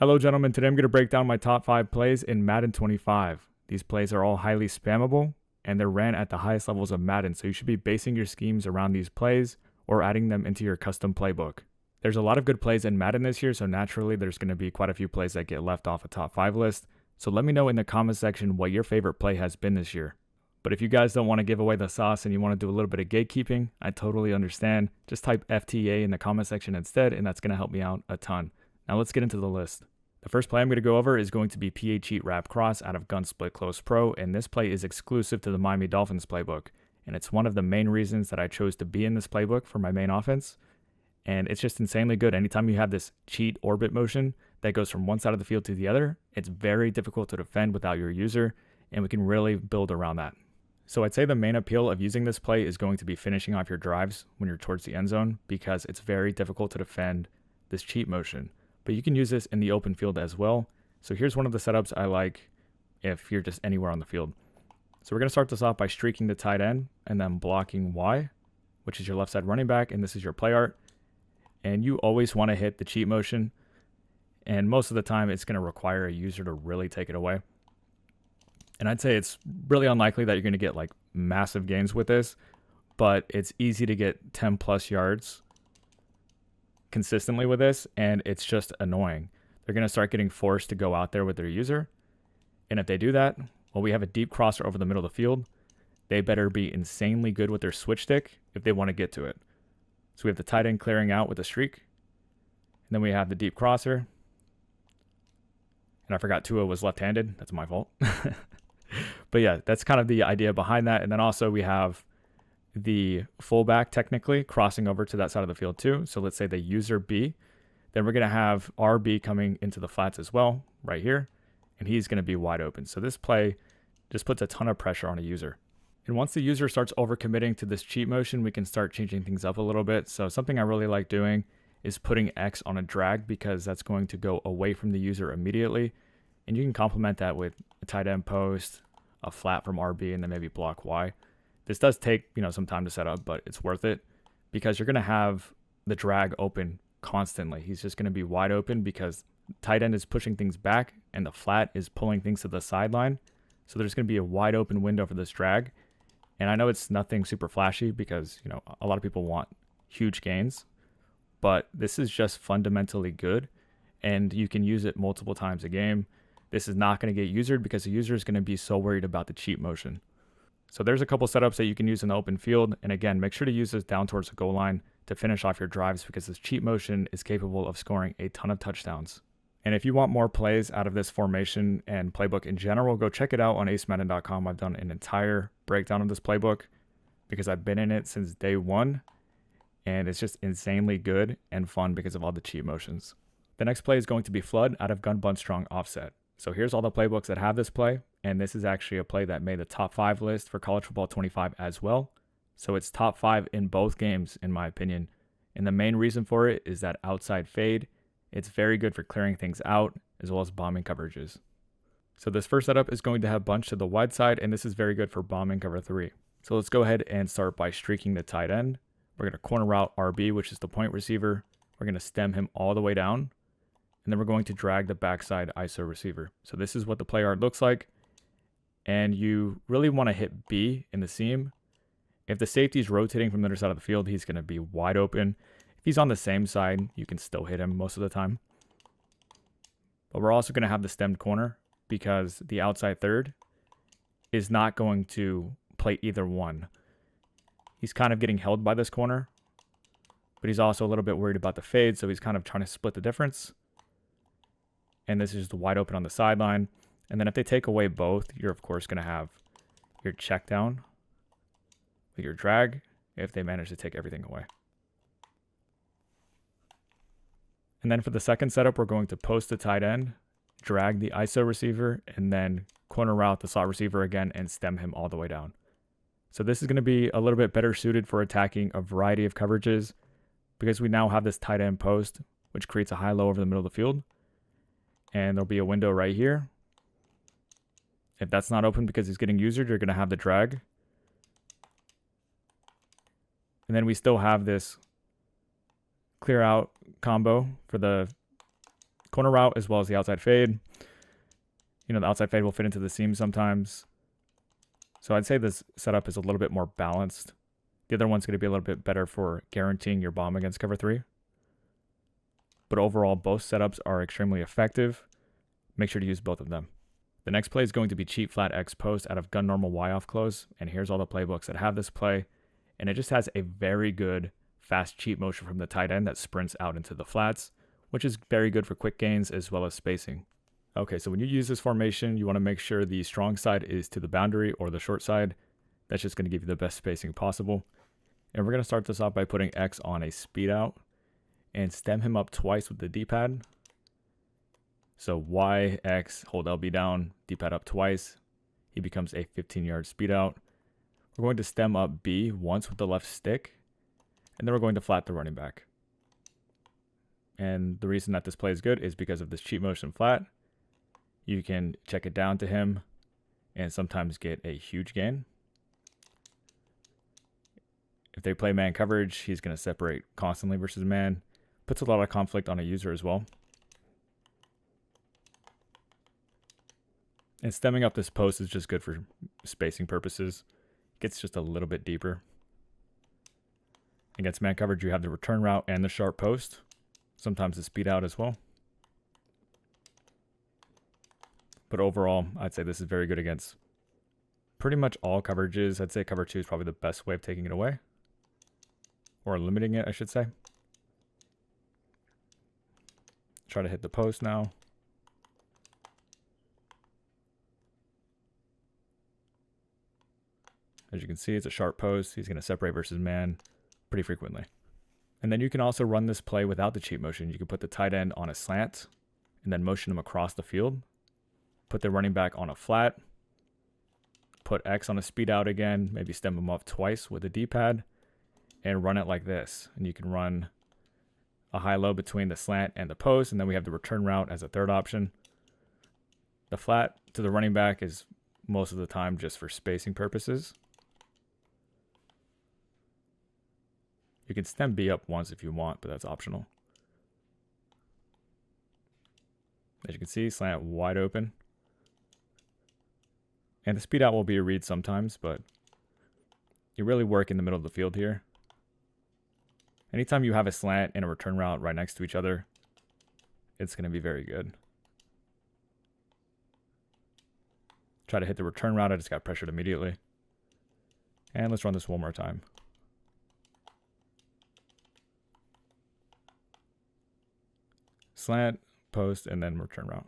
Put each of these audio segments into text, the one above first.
Hello gentlemen, today I'm going to break down my top 5 plays in Madden 25. These plays are all highly spammable and they're ran at the highest levels of Madden, so you should be basing your schemes around these plays or adding them into your custom playbook. There's a lot of good plays in Madden this year, so naturally there's going to be quite a few plays that get left off a top 5 list, so let me know in the comment section what your favorite play has been this year. But if you guys don't want to give away the sauce and you want to do a little bit of gatekeeping, I totally understand. Just type FTA in the comment section instead, and that's going to help me out a ton. Now let's get into the list. The first play I'm going to go over is going to be PA Cheat Wrap Cross out of Gun Split Close Pro, and this play is exclusive to the Miami Dolphins playbook. And it's one of the main reasons that I chose to be in this playbook for my main offense. And it's just insanely good. Anytime you have this cheat orbit motion that goes from one side of the field to the other, it's very difficult to defend without your user, and we can really build around that. So I'd say the main appeal of using this play is going to be finishing off your drives when you're towards the end zone, because it's very difficult to defend this cheat motion. But you can use this in the open field as well. So here's one of the setups I like if you're just anywhere on the field. So we're going to start this off by streaking the tight end and then blocking Y, which is your left side running back, and this is your play art. And you always want to hit the cheat motion, and most of the time it's going to require a user to really take it away. And I'd say it's really unlikely that you're going to get like massive gains with this, but it's easy to get 10 plus yards consistently with this, and it's just annoying. They're going to start getting forced to go out there with their user, and if they do that, well, we have a deep crosser over the middle of the field. They better be insanely good with their switch stick if they want to get to it. So we have the tight end clearing out with a streak, and then we have the deep crosser, and I forgot Tua was left-handed. That's my fault. But yeah, that's kind of the idea behind that. And then also we have the fullback technically crossing over to that side of the field too. So let's say the user B, then we're going to have RB coming into the flats as well right here, and he's going to be wide open. So this play just puts a ton of pressure on a user. And once the user starts overcommitting to this cheat motion, we can start changing things up a little bit. So something I really like doing is putting X on a drag, because that's going to go away from the user immediately. And you can complement that with a tight end post, a flat from RB, and then maybe block Y. This does take, some time to set up, but it's worth it because you're going to have the drag open constantly. He's just going to be wide open because tight end is pushing things back and the flat is pulling things to the sideline. So there's going to be a wide open window for this drag. And I know it's nothing super flashy because, a lot of people want huge gains, but this is just fundamentally good and you can use it multiple times a game. This is not going to get usered because the user is going to be so worried about the cheat motion. So there's a couple setups that you can use in the open field. And again, make sure to use this down towards the goal line to finish off your drives, because this cheat motion is capable of scoring a ton of touchdowns. And if you want more plays out of this formation and playbook in general, go check it out on acemadden.com. I've done an entire breakdown of this playbook because I've been in it since day one, and it's just insanely good and fun because of all the cheat motions. The next play is going to be Flood out of Gun Bunt Strong Offset. So here's all the playbooks that have this play, and this is actually a play that made the top 5 list for College Football 25 as well. So it's top 5 in both games, in my opinion. And the main reason for it is that outside fade. It's very good for clearing things out as well as bombing coverages. So this first setup is going to have bunch to the wide side, and this is very good for bombing cover 3. So let's go ahead and start by streaking the tight end. We're going to corner route RB, which is the point receiver. We're going to stem him all the way down, and then we're going to drag the backside ISO receiver. So this is what the play art looks like. And you really want to hit B in the seam. If the safety is rotating from the other side of the field, he's going to be wide open. If he's on the same side, you can still hit him most of the time. But we're also going to have the stemmed corner because the outside third is not going to play either one. He's kind of getting held by this corner, but he's also a little bit worried about the fade, so he's kind of trying to split the difference. And this is just wide open on the sideline. And then if they take away both, you're of course going to have your check down with your drag if they manage to take everything away. And then for the second setup, we're going to post the tight end, drag the ISO receiver, and then corner route the slot receiver again and stem him all the way down. So this is going to be a little bit better suited for attacking a variety of coverages because we now have this tight end post, which creates a high-low over the middle of the field. And there'll be a window right here. If that's not open because he's getting usered, you're going to have the drag. And then we still have this clear out combo for the corner route as well as the outside fade. You know, the outside fade will fit into the seam sometimes. So I'd say this setup is a little bit more balanced. The other one's going to be a little bit better for guaranteeing your bomb against cover 3. But overall, both setups are extremely effective. Make sure to use both of them. The next play is going to be cheat flat X post out of gun normal Y off close. And here's all the playbooks that have this play. And it just has a very good fast cheat motion from the tight end that sprints out into the flats, which is very good for quick gains as well as spacing. Okay, so when you use this formation, you want to make sure the strong side is to the boundary or the short side. That's just going to give you the best spacing possible. And we're going to start this off by putting X on a speed out and stem him up twice with the D-pad. So Y, X, hold LB down, D-pad up twice. He becomes a 15-yard speed out. We're going to stem up B once with the left stick, and then we're going to flat the running back. And the reason that this play is good is because of this cheat motion flat. You can check it down to him and sometimes get a huge gain. If they play man coverage, he's going to separate constantly versus man. Puts a lot of conflict on a user as well. And stemming up this post is just good for spacing purposes. Gets just a little bit deeper. Against man coverage, you have the return route and the sharp post. Sometimes the speed out as well. But overall, I'd say this is very good against pretty much all coverages. I'd say cover 2 is probably the best way of taking it away. Or limiting it, I should say. Try to hit the post now. As you can see, it's a sharp post. He's going to separate versus man pretty frequently. And then you can also run this play without the cheat motion. You can put the tight end on a slant and then motion him across the field. Put the running back on a flat. Put X on a speed out again. Maybe stem him up twice with a D-pad. And run it like this. And you can run a high-low between the slant and the post. And then we have the return route as a third option. The flat to the running back is most of the time just for spacing purposes. You can stem B up once if you want, but that's optional. As you can see, slant wide open. And the speed out will be a read sometimes, but you really work in the middle of the field here. Anytime you have a slant and a return route right next to each other, it's going to be very good. Try to hit the return route. I just got pressured immediately. And let's run this one more time. Slant, post, and then return route.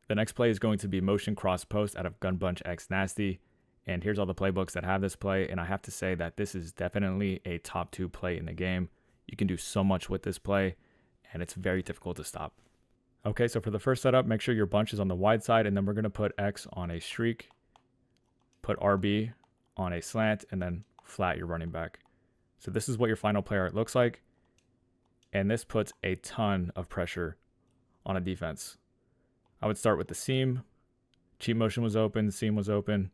The next play is going to be motion cross post out of Gun Bunch X Nasty. And here's all the playbooks that have this play. And I have to say that this is definitely a top 2 play in the game. You can do so much with this play, and it's very difficult to stop. Okay, so for the first setup, make sure your bunch is on the wide side, and then we're going to put X on a streak, put RB on a slant, and then flat your running back. So this is what your final play art looks like. And this puts a ton of pressure on a defense. I would start with the seam. Cheat motion was open, seam was open.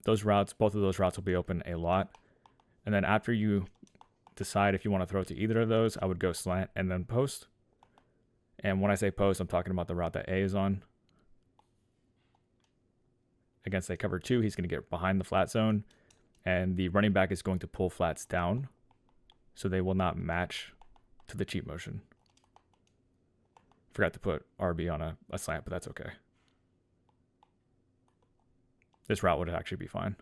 Those routes, both of those routes will be open a lot. And then after you decide if you want to throw it to either of those, I would go slant and then post. And when I say post, I'm talking about the route that A is on. Against a cover 2, he's going to get behind the flat zone. And the running back is going to pull flats down, so they will not match to the cheat motion. Forgot to put RB on a slant, but that's okay. This route would actually be fine.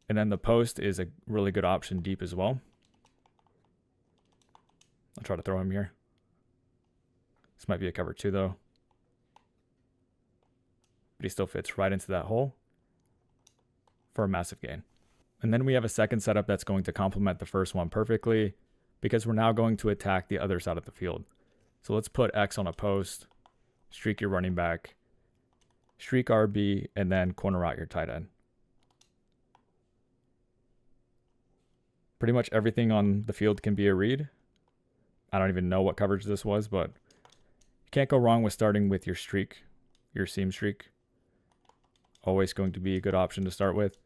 And then the post is a really good option deep as well. I'll try to throw him here. This might be a cover 2 though. But he still fits right into that hole for a massive gain. And then we have a second setup that's going to complement the first one perfectly, because we're now going to attack the other side of the field. So let's put X on a post, streak your running back, streak RB, and then corner out your tight end. Pretty much everything on the field can be a read. I don't even know what coverage this was, but you can't go wrong with starting with your streak, your seam streak. Always going to be a good option to start with.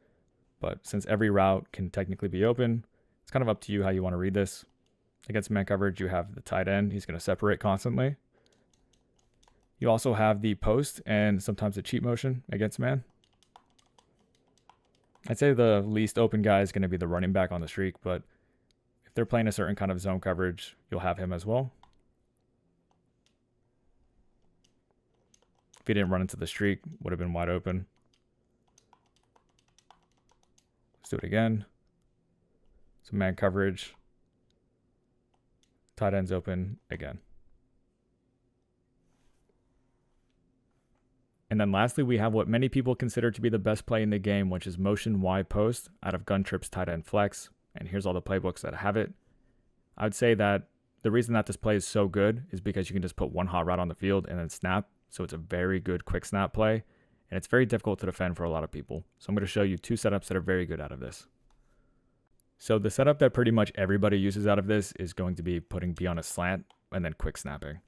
But since every route can technically be open, it's kind of up to you how you want to read this. Against man coverage, you have the tight end. He's going to separate constantly. You also have the post and sometimes the cheat motion against man. I'd say the least open guy is going to be the running back on the streak, but if they're playing a certain kind of zone coverage, you'll have him as well. If he didn't run into the streak, would have been wide open. Let's do it again. So man coverage. Tight end's open again. And then lastly, we have what many people consider to be the best play in the game, which is motion wide post out of Gun Trip's tight end flex. And here's all the playbooks that have it. I would say that the reason that this play is so good is because you can just put one hot route on the field and then snap. So it's a very good quick snap play. And it's very difficult to defend for a lot of people. So I'm going to show you two setups that are very good out of this. So the setup that pretty much everybody uses out of this is going to be putting B on a slant and then quick snapping.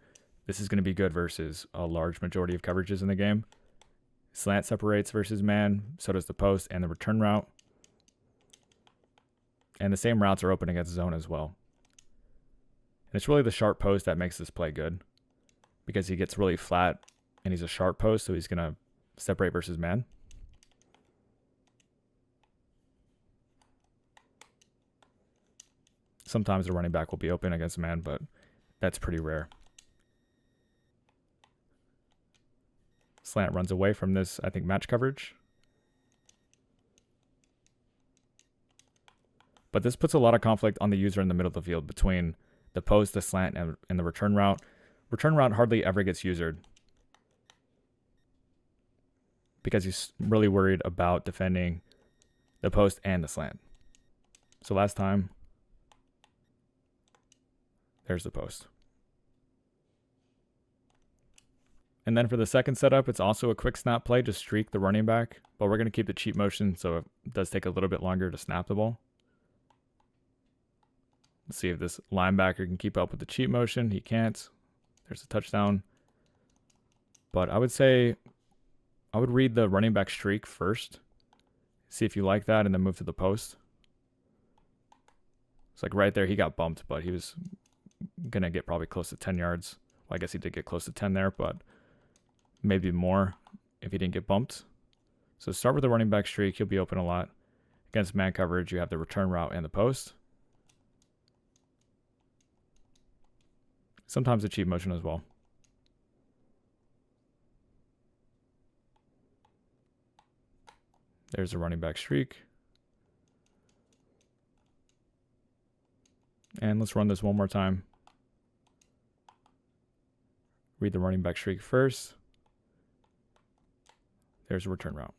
This is going to be good versus a large majority of coverages in the game. Slant separates versus man, so does the post and the return route. And the same routes are open against zone as well. And it's really the sharp post that makes this play good because he gets really flat and he's a sharp post, so he's going to separate versus man. Sometimes the running back will be open against man, but that's pretty rare. Slant runs away from this, I think, match coverage. But this puts a lot of conflict on the user in the middle of the field between the post, the slant, and the return route. Return route hardly ever gets usered because he's really worried about defending the post and the slant. So last time, there's the post. And then for the second setup, it's also a quick snap play to streak the running back, but we're going to keep the cheat motion, so it does take a little bit longer to snap the ball. Let's see if this linebacker can keep up with the cheat motion. He can't. There's a touchdown. But I would say I would read the running back streak first, see if you like that, and then move to the post. It's like right there, he got bumped, but he was going to get probably close to 10 yards. Well, I guess he did get close to 10 there, but maybe more if he didn't get bumped. So start with the running back streak. He'll be open a lot. Against man coverage, you have the return route and the post. Sometimes the cheat motion as well. There's the running back streak. And let's run this one more time. Read the running back streak first. There's a return route.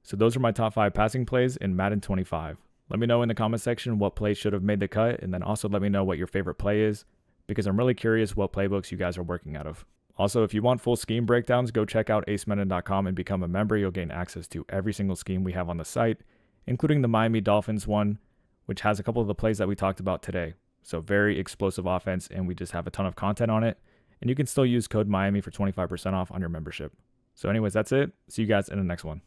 So those are my top 5 passing plays in Madden 25. Let me know in the comment section what play should have made the cut, and then also let me know what your favorite play is, because I'm really curious what playbooks you guys are working out of. Also, if you want full scheme breakdowns, go check out acemadden.com and become a member. You'll gain access to every single scheme we have on the site, including the Miami Dolphins one, which has a couple of the plays that we talked about today. So very explosive offense, and we just have a ton of content on it. And you can still use code Miami for 25% off on your membership. So anyways, that's it. See you guys in the next one.